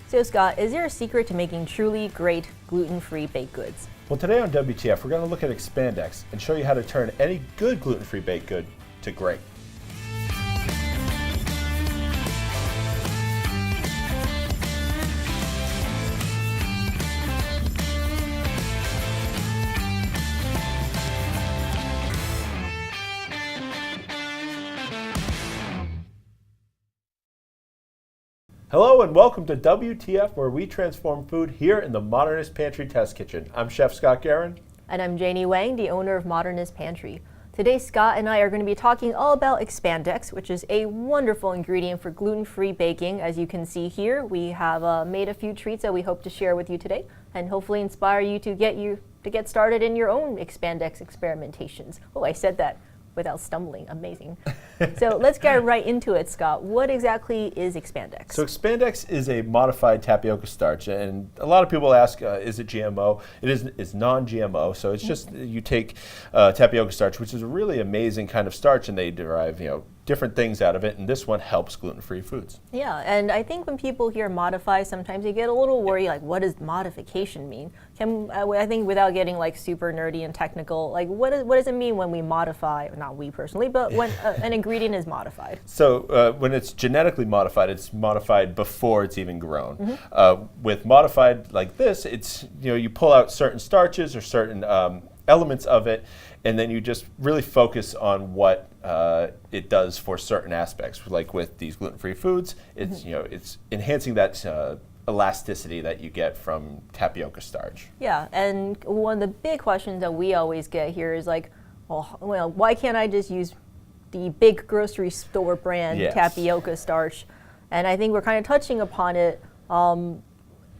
So Scott, is there a secret to making truly great gluten-free baked goods? Well, today on WTF, we're going to look at Expandex and show you how to turn any good gluten-free baked good to great. Hello and welcome to WTF, where we transform food here in the Modernist Pantry Test Kitchen. I'm Chef Scott Guerin. And I'm Janie Wang, the owner of Modernist Pantry. Today, Scott and I are going to be talking all about Expandex, which is a wonderful ingredient for gluten-free baking. As you can see here, we have made a few treats that we hope to share with you today and hopefully inspire you to get started in your own Expandex experimentations. Oh, I said that without stumbling. Amazing. So let's get right into it, Scott. What exactly is Expandex? So Expandex is a modified tapioca starch, and a lot of people ask, is it GMO? It's non-GMO, so it's just you take tapioca starch, which is a really amazing kind of starch, and they derive different things out of it, and this one helps gluten-free foods. Yeah, and I think when people hear modify, sometimes they get a little worried, like, what does modification mean? I think without getting like super nerdy and technical, like what does it mean when we modify, not we personally, but when an ingredient is modified? So when it's genetically modified, it's modified before it's even grown. With modified like this, it's, you pull out certain starches or certain elements of it, and then you just really focus on what it does for certain aspects. Like with these gluten-free foods, it's it's enhancing that elasticity that you get from tapioca starch. Yeah, and one of the big questions that we always get here is like, well, why can't I just use the big grocery store brand tapioca starch? And I think we're kind of touching upon it.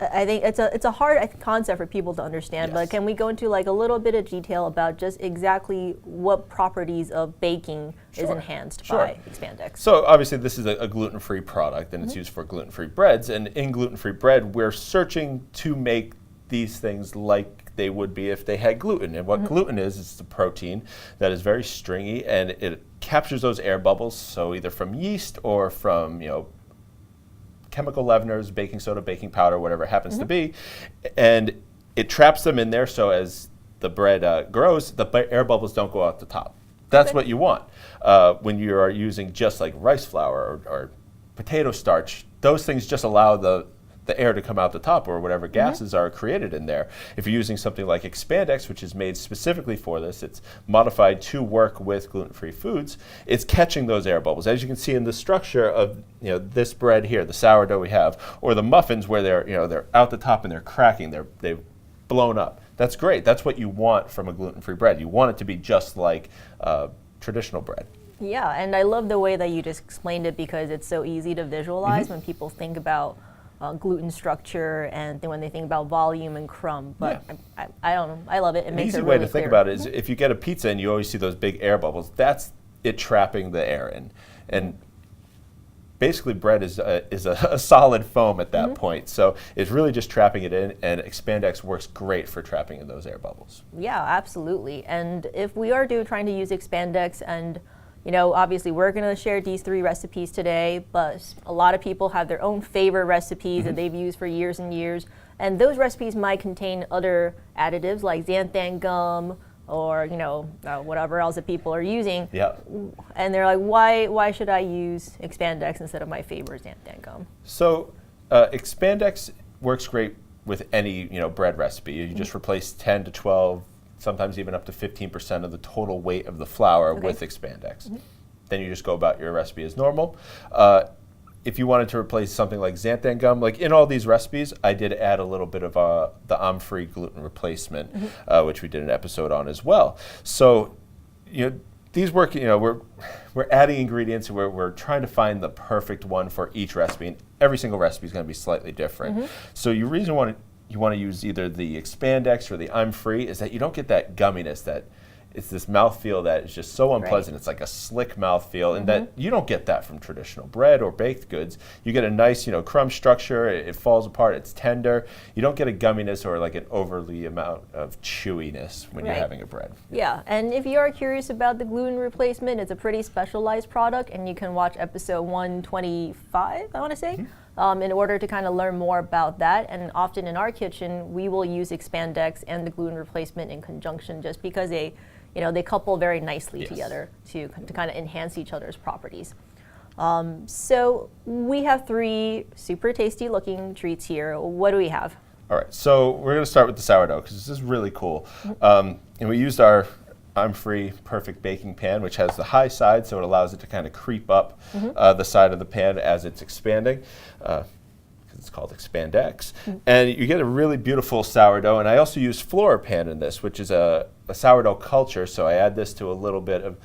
I think it's a hard concept for people to understand, but can we go into like a little bit of detail about just exactly what properties of baking is enhanced by Expandex? So obviously this is a gluten-free product, and it's used for gluten-free breads, and in gluten-free bread we're searching to make these things like they would be if they had gluten. And what gluten is, it's a protein that is very stringy, and it captures those air bubbles, so either from yeast or from chemical leaveners, baking soda, baking powder, whatever it happens to be, and it traps them in there, so as the bread grows, the air bubbles don't go out the top. That's what you want. When you are using just like rice flour or potato starch, those things just allow the air to come out the top, or whatever gases are created in there. If you're using something like Expandex, which is made specifically for this, it's modified to work with gluten-free foods, it's catching those air bubbles. As you can see in the structure of this bread here, the sourdough we have, or the muffins where they're out the top and they're cracking, they've blown up. That's great. That's what you want from a gluten-free bread. You want it to be just like traditional bread. Yeah, and I love the way that you just explained it, because it's so easy to visualize when people think about gluten structure and when they think about volume and crumb. But I don't know. I love it. It makes it really clear. An easy way to think about it is if you get a pizza and you always see those big air bubbles, that's it trapping the air in. And basically bread is a solid foam at that point. So it's really just trapping it in, and Expandex works great for trapping in those air bubbles. Yeah, absolutely. And if we are trying to use Expandex, and obviously we're going to share these 3 recipes today, but a lot of people have their own favorite recipes that they've used for years and years. And those recipes might contain other additives like xanthan gum or, whatever else that people are using. Yeah. And they're like, why should I use Expandex instead of my favorite xanthan gum? So Expandex works great with any, bread recipe. You just replace 10 to 12, sometimes even up to 15% of the total weight of the flour with Expandex. Then you just go about your recipe as normal. If you wanted to replace something like xanthan gum, like in all these recipes, I did add a little bit of the I'm-free gluten replacement, which we did an episode on as well. So, these work. We're adding ingredients. We're trying to find the perfect one for each recipe, and every single recipe is going to be slightly different. So, you want to use either the Expandex or the I'm Free is that you don't get that gumminess, that it's this mouthfeel that is just so unpleasant. It's like a slick mouthfeel, and that you don't get that from traditional bread or baked goods. You get a nice, crumb structure. It falls apart. It's tender. You don't get a gumminess or like an overly amount of chewiness when you're having a bread. Yeah, and if you are curious about the gluten replacement, it's a pretty specialized product, and you can watch episode 125, I want to say. in order to kind of learn more about that. And often in our kitchen, we will use Expandex and the gluten replacement in conjunction just because they couple very nicely together to kind of enhance each other's properties. So we have 3 super tasty looking treats here. What do we have? All right, so we're going to start with the sourdough because this is really cool. And we used our I'm Free Perfect Baking Pan, which has the high side, so it allows it to kind of creep up the side of the pan as it's expanding. It's called Expandex. And you get a really beautiful sourdough. And I also use Floridan in this, which is a sourdough culture. So I add this to a little bit of,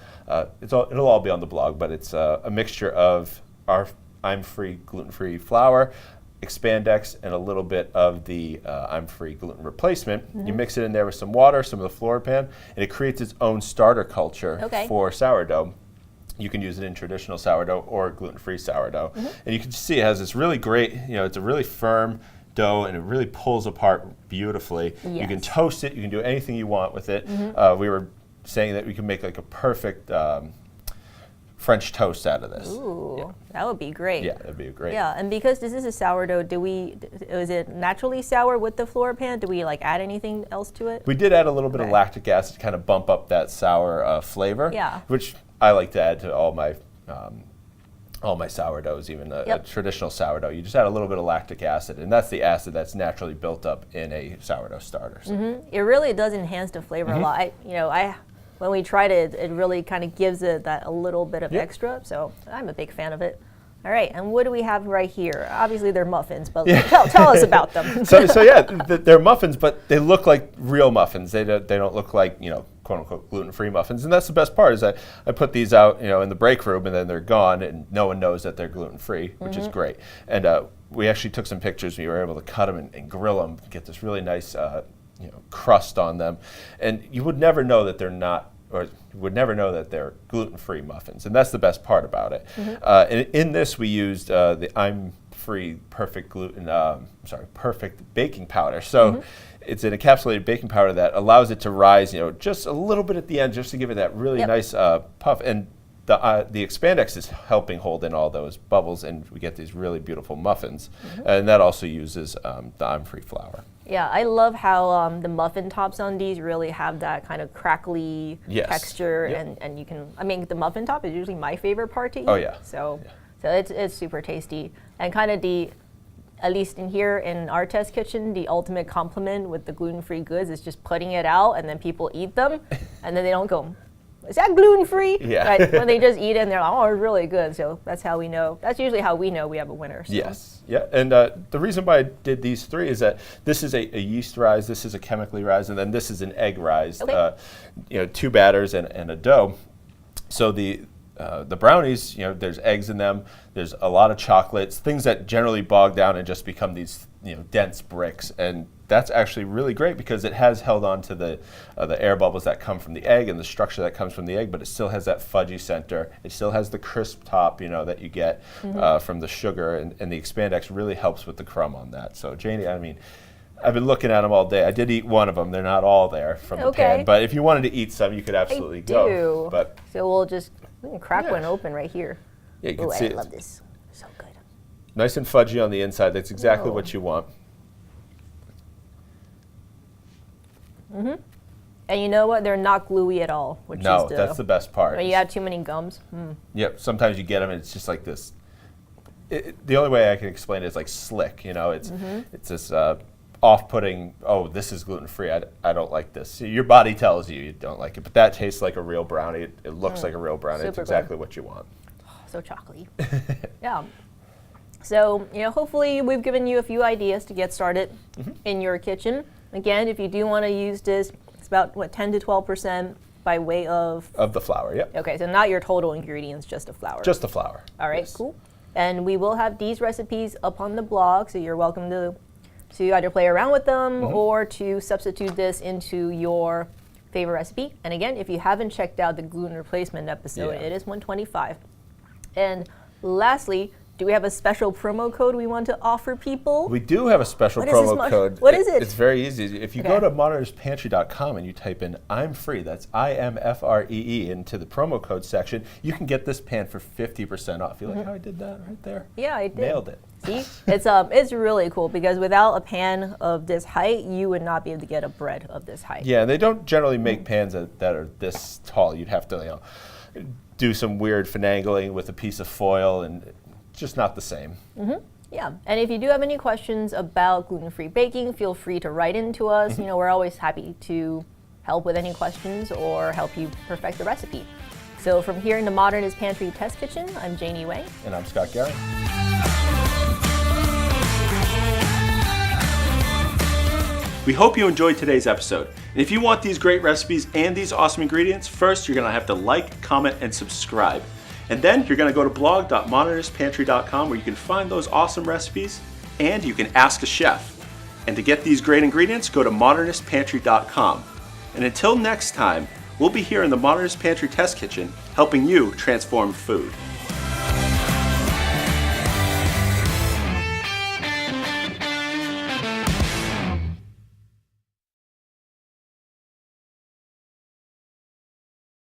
it'll all be on the blog, but it's a mixture of our I'm Free gluten-free flour, Expandex, and a little bit of the I'm Free gluten replacement. You mix it in there with some water, some of the Floridan, and it creates its own starter culture for sourdough. You can use it in traditional sourdough or gluten-free sourdough. And you can see it has this really great, it's a really firm dough and it really pulls apart beautifully. You can toast it, you can do anything you want with it. We were saying that we can make like a perfect French toast out of this. Ooh, that would be great. Yeah, that'd be great. Yeah, and because this is a sourdough, is it naturally sour with the Floridan? Do we like add anything else to it? We did add a little bit of lactic acid to kind of bump up that sour flavor. Yeah. Which I like to add to all my sourdoughs, even a traditional sourdough. You just add a little bit of lactic acid, and that's the acid that's naturally built up in a sourdough starter. So. It really does enhance the flavor a lot. When we tried it, it really kind of gives it that a little bit of extra. So I'm a big fan of it. All right, and what do we have right here? Obviously, they're muffins, but tell us about them. So yeah, they're muffins, but they look like real muffins. They don't look like quote unquote gluten-free muffins, and that's the best part. Is I put these out in the break room, and then they're gone, and no one knows that they're gluten-free, which is great. And we actually took some pictures. We were able to cut them and grill them, get this really nice crust on them, and you would never know that they're not. Or you would never know that they're gluten-free muffins, and that's the best part about it. And in this, we used the I'm Free Perfect Perfect Baking Powder. So it's an encapsulated baking powder that allows it to rise, just a little bit at the end, just to give it that really nice puff. And the Expandex is helping hold in all those bubbles, and we get these really beautiful muffins. And that also uses the I'm Free flour. Yeah, I love how the muffin tops on these really have that kind of crackly texture, and you can. I mean, the muffin top is usually my favorite part to eat. Oh yeah. So it's super tasty, and kind of at least in here in our test kitchen, the ultimate compliment with the gluten-free goods is just putting it out, and then people eat them, and then they don't go, is that gluten-free? Yeah. Right? When they just eat it and they're like, oh, it's really good. So that's how we know. That's usually how we know we have a winner. So. Yes. Yeah. And the reason why I did these 3 is that this is a yeast rise, this is a chemically rise, and then this is an egg rise. 2 batters and a dough. So the brownies, there's eggs in them. There's a lot of chocolates, things that generally bog down and just become these, dense bricks. And that's actually really great because it has held on to the air bubbles that come from the egg and the structure that comes from the egg, but it still has that fudgy center. It still has the crisp top, that you get from the sugar, and the Expandex really helps with the crumb on that. So Janie, I mean, I've been looking at them all day. I did eat one of them. They're not all there from the pan, but if you wanted to eat some, you could absolutely go. But so we can crack one open right here. Yeah, you can see I love this. So good. Nice and fudgy on the inside. That's exactly what you want. And you know what? They're not gluey at all. That's the best part. When you add too many gums. Yep. Sometimes you get them and it's just like this. The only way I can explain it is like slick. It's this off-putting. Oh, this is gluten-free. I don't like this. So your body tells you don't like it, but that tastes like a real brownie. It looks like a real brownie. It's exactly what you want. Oh, so chocolatey. Yeah. So hopefully we've given you a few ideas to get started in your kitchen. Again, if you do want to use this, it's about 10 to 12% by way of the flour. Yep. Okay, so not your total ingredients, just the flour. Just the flour. All right, cool. And we will have these recipes up on the blog, so you're welcome to either play around with them or to substitute this into your favorite recipe. And again, if you haven't checked out the gluten replacement episode, it is $125. And lastly, Do we have a special promo code we want to offer people? We do have a special What is this promo code. What is it? It's very easy. If you go to modernistpantry.com and you type in I'm free, that's IMFREE, into the promo code section, you can get this pan for 50% off. You like how I did that right there? Yeah, I did. Nailed it. See, it's really cool because without a pan of this height, you would not be able to get a bread of this height. Yeah, and they don't generally make pans that are this tall. You'd have to, do some weird finagling with a piece of foil, and just not the same. Yeah, and if you do have any questions about gluten-free baking, feel free to write into us. We're always happy to help with any questions or help you perfect the recipe. So from here in the Modernist Pantry Test Kitchen, I'm Janie Wang. And I'm Scott Gary. We hope you enjoyed today's episode. And if you want these great recipes and these awesome ingredients, first you're going to have to like, comment, and subscribe. And then you're going to go to blog.modernistpantry.com where you can find those awesome recipes and you can ask a chef. And to get these great ingredients, go to modernistpantry.com. And until next time, we'll be here in the Modernist Pantry Test Kitchen helping you transform food.